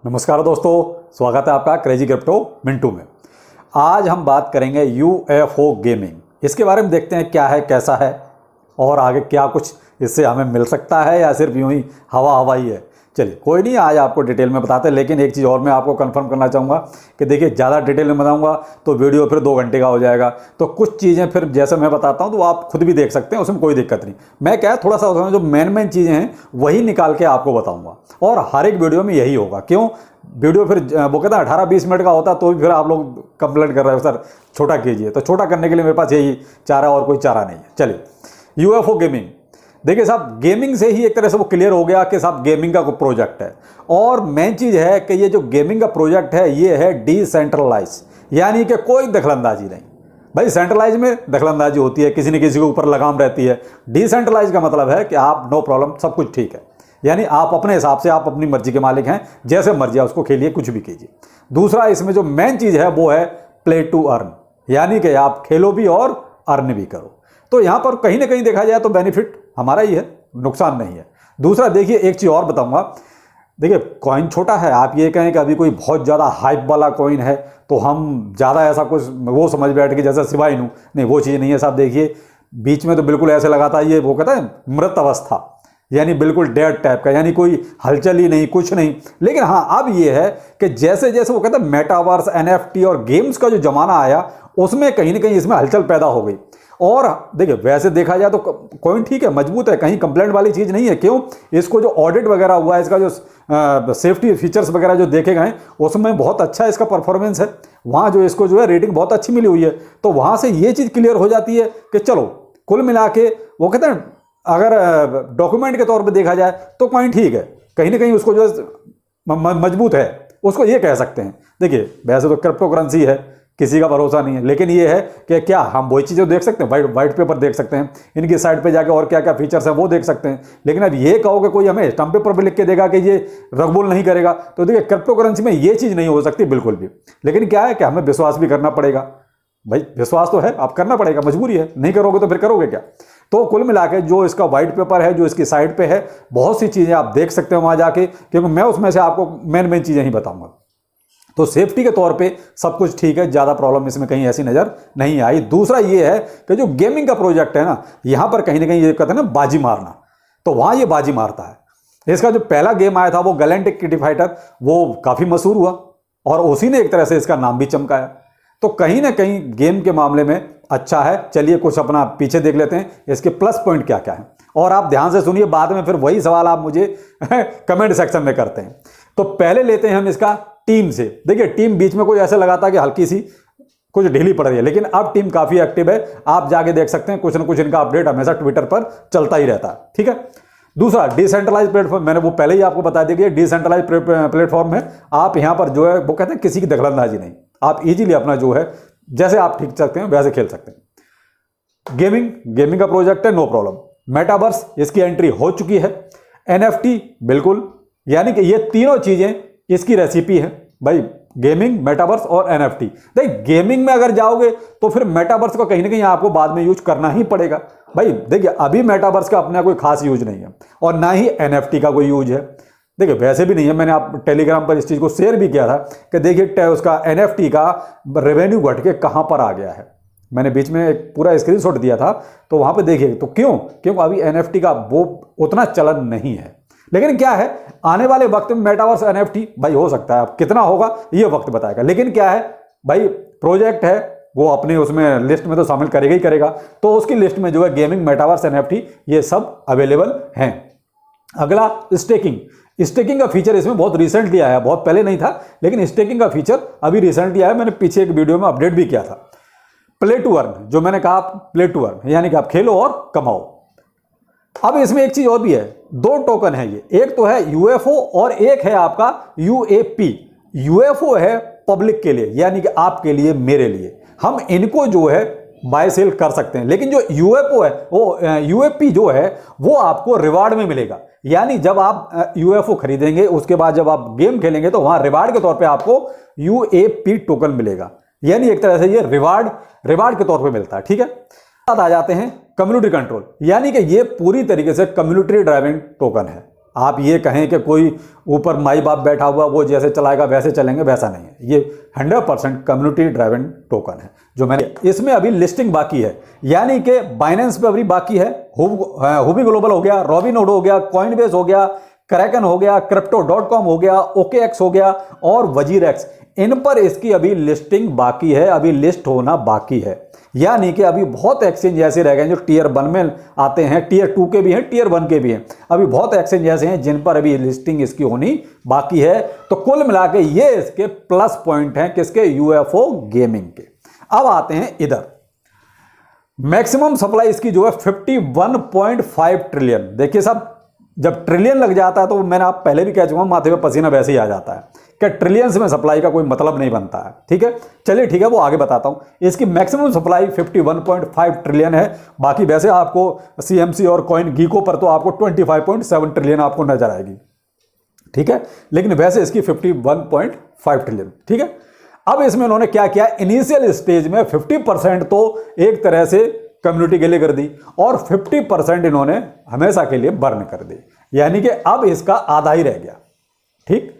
नमस्कार दोस्तों, स्वागत है आपका क्रेजी क्रिप्टो मिंटू में। आज हम बात करेंगे यूएफओ गेमिंग। इसके बारे में देखते हैं क्या है, कैसा है और आगे क्या कुछ इससे हमें मिल सकता है या सिर्फ यूं ही हवा ही है। चलिए कोई नहीं, आज आपको डिटेल में बताते हैं। लेकिन एक चीज़ और मैं आपको कंफर्म करना चाहूँगा कि देखिए, ज़्यादा डिटेल में बताऊँगा तो वीडियो फिर 2 घंटे का हो जाएगा। तो कुछ चीज़ें फिर जैसे मैं बताता हूँ तो आप खुद भी देख सकते हैं, उसमें कोई दिक्कत नहीं। मैं क्या है, थोड़ा सा जो मेन चीज़ें हैं वही निकाल के आपको बताऊँगा और हर एक वीडियो में यही होगा। क्यों? वीडियो फिर वो कहता है 18-20 मिनट का होता तो भी फिर आप लोग कंप्लेंट कर रहे हो सर छोटा कीजिए। तो छोटा करने के लिए मेरे पास यही चारा और कोई चारा नहीं है। चलिए, यूएफओ गेमिंग। देखिए साहब, गेमिंग से ही एक तरह से वो क्लियर हो गया कि साहब गेमिंग का कोई प्रोजेक्ट है। और मेन चीज़ है कि ये जो गेमिंग का प्रोजेक्ट है ये है डिसेंट्रलाइज, यानी कि कोई दखलंदाजी नहीं। भाई सेंट्रलाइज में दखलंदाजी होती है, किसी न किसी के ऊपर लगाम रहती है। डिसेंट्रलाइज का मतलब है कि आप नो प्रॉब्लम, सब कुछ ठीक है, यानी आप अपने हिसाब से, आप अपनी मर्जी के मालिक हैं, जैसे मर्जी आप उसको खेलिए, कुछ भी कीजिए। दूसरा इसमें जो मेन चीज़ है वो है प्ले टू अर्न, यानी कि आप खेलो भी और अर्न भी करो। तो यहाँ पर कहीं ना कहीं देखा जाए तो बेनिफिट हमारा ही है, नुकसान नहीं है। दूसरा देखिए, एक चीज़ और बताऊंगा। देखिए, कॉइन छोटा है, आप ये कहें कि अभी कोई बहुत ज़्यादा हाइप वाला कॉइन है तो हम ज़्यादा ऐसा कुछ वो समझ बैठ के जैसे सिवा इनू, नहीं वो चीज़ नहीं है साहब। देखिए बीच में तो बिल्कुल ऐसे लगाता है, ये वो कहता है मृत अवस्था, यानी बिल्कुल डेड टाइप का, यानी कोई हलचल ही नहीं, कुछ नहीं। लेकिन हाँ, अब ये है कि जैसे जैसे वो कहता है मेटावर्स, एनएफटी और गेम्स का जो जमाना आया, उसमें कहीं ना कहीं इसमें हलचल पैदा हो गई। और देखिए, वैसे देखा जाए तो कॉइन ठीक है, मजबूत है, कहीं कंप्लेंट वाली चीज़ नहीं है। क्यों? इसको जो ऑडिट वगैरह हुआ है, इसका जो सेफ्टी फीचर्स वगैरह जो देखे गए उसमें बहुत अच्छा इसका परफॉर्मेंस है। वहाँ जो इसको जो है रेटिंग बहुत अच्छी मिली हुई है। तो वहाँ से ये चीज़ क्लियर हो जाती है कि चलो कुल मिला के वो कहते हैं, अगर डॉक्यूमेंट के तौर पे देखा जाए तो कॉइन ठीक है, कहीं ना कहीं उसको जो मजबूत है, उसको ये कह सकते हैं। देखिए वैसे तो क्रिप्टो करेंसी है, किसी का भरोसा नहीं है, लेकिन ये है कि क्या हम वही चीज़ें देख सकते हैं, वाइट पेपर देख सकते हैं, इनकी साइट पे जाके और क्या क्या फीचर्स हैं वो देख सकते हैं। लेकिन अब ये कहो कि कोई हमें स्टम्प पेपर पर लिख के देगा कि ये रगबुल नहीं करेगा, तो देखिए क्रिप्टो करेंसी में ये चीज़ नहीं हो सकती बिल्कुल भी। लेकिन क्या है कि हमें विश्वास भी करना पड़ेगा। भाई विश्वास तो है, आप करना पड़ेगा, मजबूरी है, नहीं करोगे तो फिर करोगे क्या। तो कुल मिला के जो इसका वाइट पेपर है, जो इसकी साइट पे है, बहुत सी चीज़ें आप देख सकते हो वहाँ जाके, क्योंकि मैं उसमें से आपको मेन चीज़ें ही बताऊँगा। तो सेफ्टी के तौर पे सब कुछ ठीक है, ज़्यादा प्रॉब्लम इसमें कहीं ऐसी नज़र नहीं आई। दूसरा ये है कि जो गेमिंग का प्रोजेक्ट है ना, यहाँ पर कहीं ना कहीं ये कहते हैं ना बाजी मारना, तो वहाँ ये बाजी मारता है। इसका जो पहला गेम आया था वो गैलेक्टिक किटी फाइटर, वो काफ़ी मशहूर हुआ और उसी ने एक तरह से इसका नाम भी चमकाया। तो कहीं ना कहीं गेम के मामले में अच्छा है। चलिए कुछ अपना पीछे देख लेते हैं, इसके प्लस पॉइंट क्या क्या है। और आप ध्यान से सुनिए, बाद में फिर वही सवाल आप मुझे कमेंट सेक्शन में करते हैं। तो पहले लेते हैं हम इसका टीम से। देखिए टीम बीच में कोई ऐसा लगाता कि हल्की सी कुछ ढीली पड़ रही है, लेकिन अब टीम काफ़ी एक्टिव है। आप जाके देख सकते हैं, कुछ ना कुछ इनका अपडेट हमेशा ट्विटर पर चलता ही रहता है। ठीक है। दूसरा डिसेंट्रलाइज प्लेटफॉर्म, मैंने वो पहले ही आपको बता दिया, डिसेंट्रलाइज प्लेटफॉर्म है। आप यहाँ पर जो है वो कहते हैं किसी की दखलंदाजी नहीं, आप इजीली अपना जो है जैसे आप ठीक सकते हैं वैसे खेल सकते हैं। गेमिंग का प्रोजेक्ट है, नो प्रॉब्लम। मेटावर्स, इसकी एंट्री हो चुकी है। एनएफटी बिल्कुल, यानी कि ये तीनों चीजें इसकी रेसिपी है भाई, गेमिंग, मेटावर्स और एनएफटी। देखिए गेमिंग में अगर जाओगे तो फिर मेटावर्स को कहीं ना कहीं आपको बाद में यूज करना ही पड़ेगा। भाई देखिए अभी मेटावर्स का अपना कोई खास यूज नहीं है और ना ही एनएफटी का कोई यूज है। देखिए वैसे भी नहीं है, मैंने आप टेलीग्राम पर इस चीज़ को शेयर भी किया था कि देखिए उसका एनएफटी का रेवेन्यू घट के कहाँ पर आ गया है। मैंने बीच में एक पूरा स्क्रीनशॉट दिया था, तो वहाँ पे देखिए। तो क्योंकि अभी एनएफटी का वो उतना चलन नहीं है। लेकिन क्या है, आने वाले वक्त में मेटावर्स एनएफटी भाई हो सकता है, अब कितना होगा ये वक्त बताएगा। लेकिन क्या है भाई, प्रोजेक्ट है वो अपने उसमें लिस्ट में तो शामिल करेगा ही करेगा। तो उसकी लिस्ट में जो है गेमिंग, मेटावर्स, एनएफटी ये सब अवेलेबल हैं। अगला स्टेकिंग का फीचर इसमें बहुत रिसेंटली आया, बहुत पहले नहीं था, लेकिन स्टेकिंग का फीचर अभी रिसेंटली आया। मैंने पीछे एक वीडियो में अपडेट भी किया था। प्ले टू अर्न, जो मैंने कहा प्ले टू अर्न, यानी कि आप खेलो और कमाओ। अब इसमें एक चीज और भी है, 2 टोकन है ये, एक तो है यूएफओ और एक है आपका यूएपी। यूएफओ है पब्लिक के लिए, यानी कि आपके लिए, मेरे लिए, हम इनको जो है बाय सेल कर सकते हैं। लेकिन जो यूएफओ है वो यूएपी जो है वो आपको रिवार्ड में मिलेगा। यानी जब आप यूएफओ खरीदेंगे उसके बाद जब आप गेम खेलेंगे तो वहां रिवार्ड के तौर पे आपको यूएपी टोकन मिलेगा। यानी एक तरह से ये रिवार्ड के तौर पे मिलता है। ठीक है। आ जाते हैं कम्युनिटी कंट्रोल, यानी कि ये पूरी तरीके से कम्युनिटी ड्राइविंग टोकन है। आप ये कहें कि कोई ऊपर माई बाप बैठा हुआ वो जैसे चलाएगा वैसे चलेंगे, वैसा नहीं है। ये 100% कम्युनिटी ड्राइवन टोकन है। जो मैंने इसमें अभी लिस्टिंग बाकी है, यानी कि बाइनेंस पे अभी बाकी है, हुबी ग्लोबल हो गया, रॉबिनहुड हो गया, कॉइनबेस हो गया, क्रैकन हो गया, crypto.com हो गया, OKX हो गया और वजीरएक्स। इन पर इसकी अभी लिस्टिंग बाकी है, अभी लिस्ट होना बाकी है। यानी कि अभी बहुत एक्सचेंज ऐसे रह गए जो टियर 1 में आते हैं, टियर 2 के भी हैं, टियर 1 के भी हैं। अभी बहुत एक्सचेंज ऐसे हैं जिन पर अभी लिस्टिंग इसकी होनी बाकी है। तो कुल मिला के ये इसके प्लस पॉइंट हैं किसके, UFO गेमिंग के। अब आते हैं इधर, मैक्सिमम सप्लाई इसकी जो है 51.5 ट्रिलियन। देखिए साहब, जब ट्रिलियन लग जाता है तो मैंने आप पहले भी कह चुका हूं, माथे पे पसीना वैसे ही आ जाता है कि ट्रिलियंस में सप्लाई का कोई मतलब नहीं बनता है। ठीक है, चलिए ठीक है, वो आगे बताता हूं। इसकी मैक्सिमम सप्लाई 51.5 ट्रिलियन है। बाकी वैसे आपको CMC और कॉइन गीको पर तो आपको 25.7 ट्रिलियन आपको नजर आएगी। ठीक है, लेकिन वैसे इसकी 51.5 ट्रिलियन। ठीक है, अब इसमें उन्होंने क्या किया, इनिशियल स्टेज में 50% तो एक तरह से कम्युनिटी के लिए कर दी और 50% इन्होंने हमेशा के लिए बर्न कर दी, यानी कि अब इसका आधा ही रह गया। ठीक,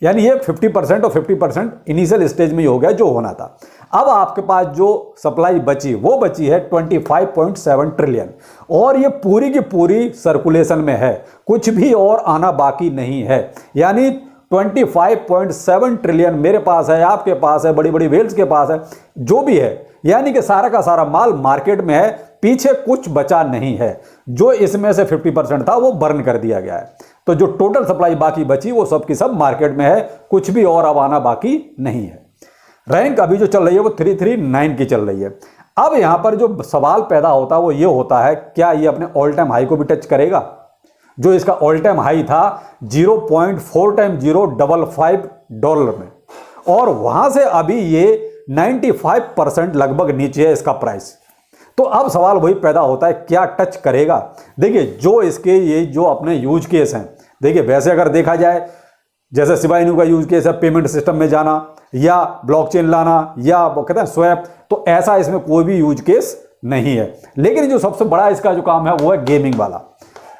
यानी ये 50% और 50% इनिशियल स्टेज में ही हो गया जो होना था। अब आपके पास जो सप्लाई बची वो बची है 25.7 ट्रिलियन और ये पूरी की पूरी सर्कुलेशन में है, कुछ भी और आना बाकी नहीं है। यानी 25.7 ट्रिलियन मेरे पास है, आपके पास है, बड़ी बड़ी वेल्स के पास है, जो भी है, यानी कि सारा का सारा माल मार्केट में है, पीछे कुछ बचा नहीं है। जो इसमें से 50% था वो बर्न कर दिया गया है। तो जो टोटल सप्लाई बाकी बची वो सब की सब मार्केट में है, कुछ भी और अब आना बाकी नहीं है। रैंक अभी जो चल रही है वो 339 की चल रही है। अब यहां पर जो सवाल पैदा होता है वो ये होता है, क्या ये अपने ऑल टाइम हाई को भी टच करेगा? जो इसका ऑल टाइम हाई था 0.4x055 डॉलर में, और वहां से अभी ये 95% लगभग नीचे है इसका प्राइस। तो अब सवाल वही पैदा होता है, क्या टच करेगा? देखिए, जो इसके ये जो अपने यूज केस हैं, देखिए वैसे अगर देखा जाए, जैसे शिबा इनू का यूज केस है पेमेंट सिस्टम में जाना या ब्लॉकचेन लाना या वो कहते हैं स्वैप, तो ऐसा इसमें कोई भी यूज केस नहीं है। लेकिन जो सबसे बड़ा इसका जो काम है वो है गेमिंग वाला।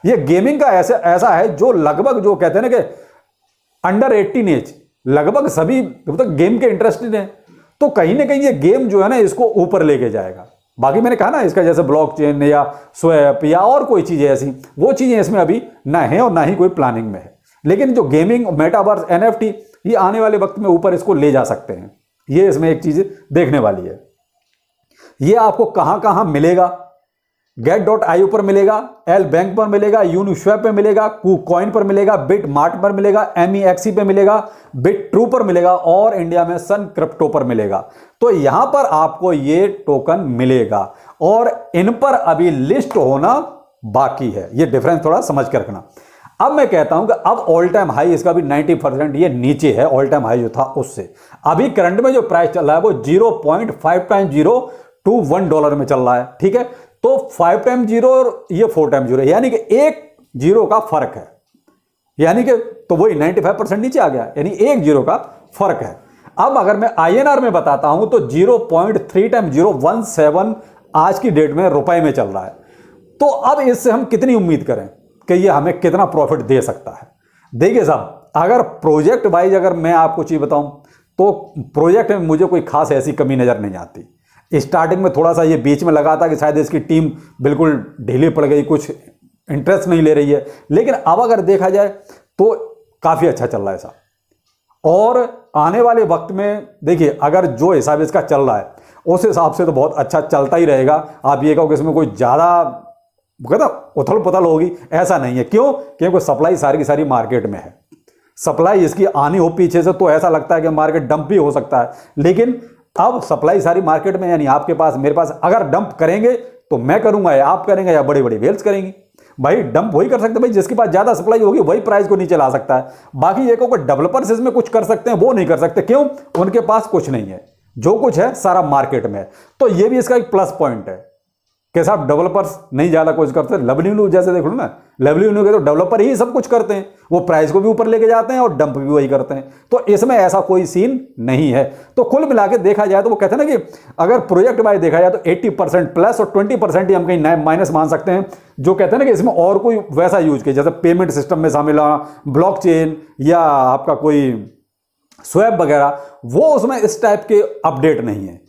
ये गेमिंग का ऐसा है जो लगभग जो कहते हैं ना कि अंडर 18 एज लगभग सभी तो गेम के इंटरेस्टेड हैं। तो कहीं ना कहीं ये गेम जो है ना इसको ऊपर लेके जाएगा। बाकी मैंने कहा ना, इसका जैसे ब्लॉकचेन या स्वैप या और कोई चीजें ऐसी, वो चीजें इसमें अभी ना है और ना ही कोई प्लानिंग में है। लेकिन जो गेमिंग, मेटावर्स, NFT, ये आने वाले वक्त में ऊपर इसको ले जा सकते हैं। ये इसमें एक चीज देखने वाली है। ये आपको कहां कहां मिलेगा? get.io पर मिलेगा, एल बैंक पर मिलेगा, यूनिस्वैप पे मिलेगा, कूकॉइन पर मिलेगा, बिट मार्ट पर मिलेगा, MEXC पे मिलेगा, बिट ट्रू पर मिलेगा और इंडिया में सन क्रिप्टो पर मिलेगा। तो यहां पर आपको ये टोकन मिलेगा और इन पर अभी लिस्ट होना बाकी है। ये डिफरेंस थोड़ा समझ कर रखना। अब मैं कहता हूं कि अब ऑल टाइम हाई इसका भी 90% ये नीचे है ऑल टाइम हाई जो था उससे। अभी करंट में जो प्राइस चल रहा है वो 0.5x0 to $1 में चल रहा है। ठीक है, तो 5 टाइम 0 और ये 4 टाइम 0, यानी कि एक जीरो का फर्क है। यानी कि तो वही 95% नीचे आ गया, यानी एक जीरो का फर्क है। अब अगर मैं INR में बताता हूं तो 0.3 टाइम 017 आज की डेट में रुपए में चल रहा है। तो अब इससे हम कितनी उम्मीद करें कि ये हमें कितना प्रॉफिट दे सकता है? देखिए साहब, अगर प्रोजेक्ट वाइज अगर मैं आपको चीज बताऊं तो प्रोजेक्ट में मुझे कोई खास ऐसी कमी नजर नहीं आती। स्टार्टिंग में थोड़ा सा ये बीच में लगा था कि शायद इसकी टीम बिल्कुल ढीली पड़ गई, कुछ इंटरेस्ट नहीं ले रही है, लेकिन अब अगर देखा जाए तो काफी अच्छा चल रहा है साहब। और आने वाले वक्त में देखिए, अगर जो हिसाब इसका चल रहा है उस हिसाब से तो बहुत अच्छा चलता ही रहेगा। आप ये कहो कि इसमें कोई ज्यादा उथल पुथल होगी, ऐसा नहीं है। क्यों? क्योंकि सप्लाई सारी की सारी मार्केट में है। सप्लाई इसकी आनी हो पीछे से तो ऐसा लगता है कि मार्केट डंप भी हो सकता है, लेकिन अब सप्लाई सारी मार्केट में, यानी आपके पास, मेरे पास। अगर डंप करेंगे तो मैं करूंगा या आप करेंगे या बड़ी बड़ी वेल्स करेंगी। भाई डंप वही कर सकते हैं, भाई जिसके पास ज्यादा सप्लाई होगी वही प्राइस को नीचे ला सकता है। बाकी ये को डेवलपर्स इसमें कुछ कर सकते हैं, वो नहीं कर सकते। क्यों? उनके पास कुछ नहीं है, जो कुछ है सारा मार्केट में है। तो ये भी इसका एक प्लस पॉइंट है। कैसा आप डेवलपर्स नहीं ज़्यादा कुछ करते, लवलीनू जैसे देख लो ना, लवलीनू के तो डेवलपर ही सब कुछ करते हैं, वो प्राइस को भी ऊपर लेके जाते हैं और डंप भी वही करते हैं। तो इसमें ऐसा कोई सीन नहीं है। तो कुल मिला के देखा जाए तो वो कहते हैं ना कि अगर प्रोजेक्ट वाइज देखा जाए तो 80% प्लस और 20% ही हम कहीं माइनस मान सकते हैं। जो कहते हैं ना कि इसमें और कोई वैसा यूज किया, जैसे पेमेंट सिस्टम में शामिल ब्लॉकचेन या आपका कोई स्वैप वगैरह, वो उसमें इस टाइप के अपडेट नहीं है।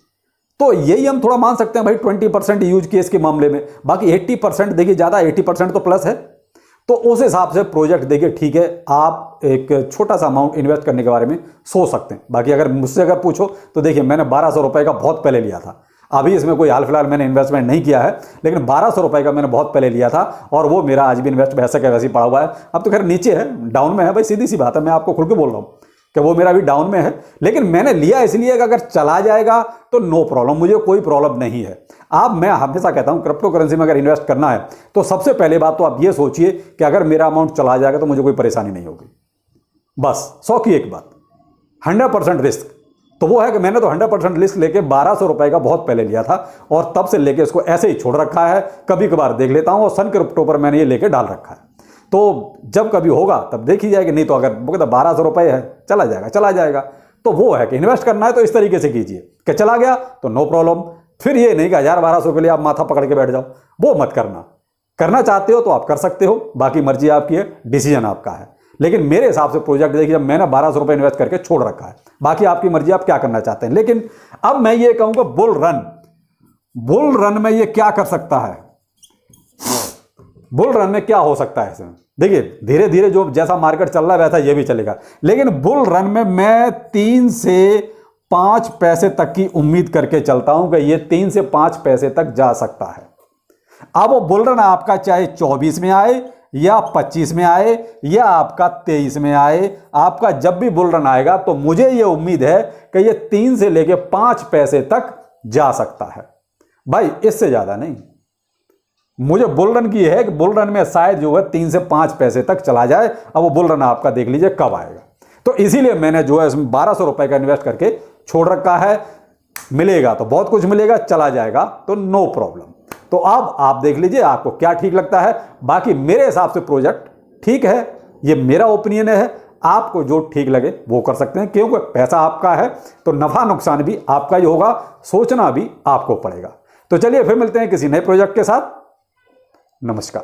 तो यही हम थोड़ा मान सकते हैं भाई 20% यूज केस के मामले में। बाकी 80% देखिए, ज़्यादा 80% तो प्लस है। तो उस हिसाब से प्रोजेक्ट देखिए ठीक है, आप एक छोटा सा अमाउंट इन्वेस्ट करने के बारे में सोच सकते हैं। बाकी अगर मुझसे अगर पूछो तो देखिए, मैंने 1200 रुपये का बहुत पहले लिया था, अभी इसमें कोई हाल फिलहाल मैंने इन्वेस्टमेंट नहीं किया है, लेकिन 1200 रुपये का मैंने बहुत पहले लिया था और वो मेरा आज भी इन्वेस्ट वैसे का वैसे ही पड़ा हुआ है। अब तो खैर नीचे है, डाउन में है भाई, सीधी सी बात है, मैं आपको खुल के बोल रहा हूँ कि वो मेरा भी डाउन में है। लेकिन मैंने लिया इसलिए कि अगर चला जाएगा तो नो प्रॉब्लम, मुझे कोई प्रॉब्लम नहीं है। अब मैं हमेशा कहता हूं क्रिप्टो करेंसी में अगर इन्वेस्ट करना है तो सबसे पहले बात तो आप ये सोचिए कि अगर मेरा अमाउंट चला जाएगा तो मुझे कोई परेशानी नहीं होगी। बस 100 की एक बात, 100% रिस्क तो वो है कि मैंने तो 100% रिस्क लेके 1200 रुपए का बहुत पहले लिया था और तब से लेके इसको ऐसे ही छोड़ रखा है। कभी कभार देख लेता हूं और सन क्रिप्टो पर मैंने ये लेके डाल रखा है। तो जब कभी होगा तब देखी जाएगी, नहीं तो अगर 1200 रुपये है चला जाएगा चला जाएगा। तो वो है कि इन्वेस्ट करना है तो इस तरीके से कीजिए कि चला गया तो नो प्रॉब्लम। फिर ये नहीं कि 1000-1200 के लिए आप माथा पकड़ के बैठ जाओ, वो मत करना। करना चाहते हो तो आप कर सकते हो, बाकी मर्जी आपकी है, डिसीजन आपका है। लेकिन मेरे हिसाब से प्रोजेक्ट देखिए, जब मैंने 1200 रुपये इन्वेस्ट करके छोड़ रखा है, बाकी आपकी मर्जी, आप क्या करना चाहते हैं। लेकिन अब मैं ये कहूँगा बुल रन में ये क्या कर सकता है, बुल रन में क्या हो सकता है इसमें। देखिए धीरे धीरे जो जैसा मार्केट चल रहा है वैसा ये भी चलेगा, लेकिन बुल रन में मैं 3 से 5 पैसे तक की उम्मीद करके चलता हूं कि ये 3 से 5 पैसे तक जा सकता है। अब वो बुल रन आपका चाहे 24 में आए या 25 में आए या आपका 23 में आए, आपका जब भी बुल रन आएगा तो मुझे ये उम्मीद है कि ये 3 से लेके 5 पैसे तक जा सकता है भाई, इससे ज्यादा नहीं। मुझे बुल रन की है कि बुल रन में शायद जो है 3 से 5 पैसे तक चला जाए। अब वो बुल रन आपका देख लीजिए कब आएगा। तो इसीलिए मैंने जो है इसमें 1200 रुपए का इन्वेस्ट करके छोड़ रखा है। मिलेगा तो बहुत कुछ मिलेगा, चला जाएगा तो नो प्रॉब्लम। तो अब आप देख लीजिए आपको क्या ठीक लगता है। बाकी मेरे हिसाब से प्रोजेक्ट ठीक है, ये मेरा ओपिनियन है। आपको जो ठीक लगे वो कर सकते हैं, क्योंकि पैसा आपका है तो नफा नुकसान भी आपका ही होगा, सोचना भी आपको पड़ेगा। तो चलिए फिर मिलते हैं किसी नए प्रोजेक्ट के साथ। नमस्कार।